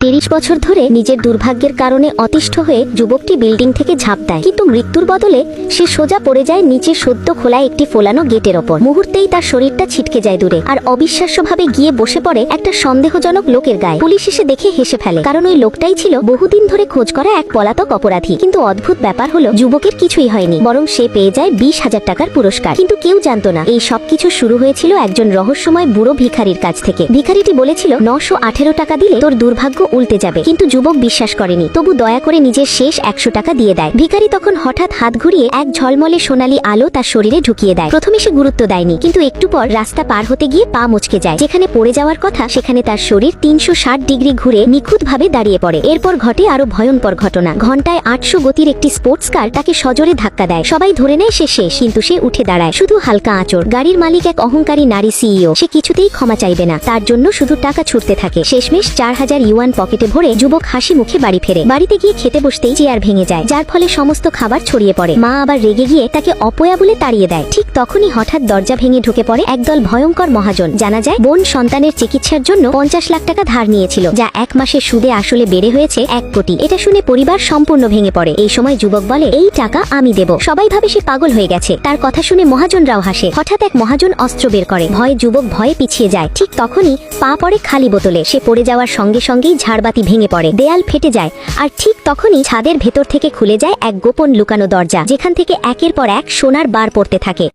30 বছর ধরে নিজের দুর্ভাগ্যের কারণে অতিষ্ঠ হয়ে যুবকটি বিল্ডিং থেকে ঝাঁপ দেয়, কিন্তু মৃত্যুর বদলে সে সোজা পড়ে যায় নিচে সদ্য খোলা একটি ফোলানো গেটের ওপর। মুহূর্তেই তার শরীরটা ছিটকে যায় দূরে, আর অবিশ্বাস্যভাবে গিয়ে বসে পড়ে একটা সন্দেহজনক লোকের গায়ে। পুলিশ এসে দেখে হেসে ফেলে, কারণ ওই লোকটাই ছিল বহুদিন ধরে খোঁজ করা এক পলাতক অপরাধী। কিন্তু অদ্ভুত ব্যাপার হলো, যুবকের কিছুই হয়নি, বরং সে পেয়ে যায় 20,000 টাকার পুরস্কার। কিন্তু কেউ জানতো না এই সবকিছু শুরু হয়েছিল একজন রহস্যময় বুড়ো ভিখারির কাছ থেকে। ভিখারিটি বলেছিল 918 টাকা দিলে তোর দুর্ভাগ্য উল্টে যাবে, কিন্তু যুবক বিশ্বাস করেনি। তবু দয়া করে নিজের শেষ 100 টাকা দিয়ে দেয়। ভিখারি তখন হঠাৎ হাত ঘুরিয়ে এক ঝলমলে সোনালী আলো তার শরীরে ঢুকিয়ে দেয়। প্রথমে সে গুরুত্ব দেয়নি, কিন্তু একটু পর রাস্তা পার হতে গিয়ে পা মচকে যায়। যেখানে পড়ে যাওয়ার কথা সেখানে তার শরীর 360 ডিগ্রি ঘুরে নিখুঁতভাবে দাঁড়িয়ে পড়ে। এরপর ঘটে আরো ভয়ঙ্কর ঘটনা। ঘন্টায় 800 গতির একটি স্পোর্টস কার তাকে সজোরে ধাক্কা দেয়। সবাই ধরে নেয় সে শেষ, কিন্তু সে উঠে দাঁড়ায়, শুধু হালকা আঁচড়। গাড়ির মালিক এক অহংকারী নারী সিইও। সে কিছুতেই ক্ষমা চাইবে না, তার জন্য শুধু টাকা ছুটতে থাকে। শেষমেশ 4000 ইউয়ান পকেটে ভরে যুবক হাসি মুখে বাড়ি ফেরে। বাড়িতে গিয়ে খেতে বসতেই চেয়ার ভেঙে যায়, যার ফলে সমস্ত খাবার ছড়িয়ে পড়ে। মা আবার রেগে গিয়ে তাকে অপয়া বলে তাড়িয়ে দেয়। ঠিক তখনই হঠাৎ দরজা ভেঙে ঢুকে পড়ে একদল ভয়ঙ্কর মহাজন। জানা যায় বোন সন্তানের চিকিৎসার জন্য 50 লাখ টাকা ধার নিয়েছিল, যা 1 মাসের সুদে আসলে বেড়ে হয়েছে 1 কোটি। এটা শুনে পরিবার সম্পূর্ণ ভেঙে পড়ে। এই সময় যুবক বলে, এই টাকা আমি দেব। সবাই ভাবে সে পাগল হয়ে গেছে। তার কথা শুনে মহাজনরাও হাসে। হঠাৎ এক মহাজন অস্ত্র বের করে। যুবক ভয়ে পিছিয়ে যায়। ঠিক তখনই পা পড়ে খালি বোতলে। সে পড়ে যাওয়ার সঙ্গে সঙ্গেই ঝাড়বাতি ভেঙে পড়ে, দেয়াল ফেটে যায়, আর ঠিক তখনই ছাদের ভেতর থেকে খুলে যায় এক গোপন লুকানো দরজা, যেখান থেকে একের পর এক সোনার বার পড়তে থাকে।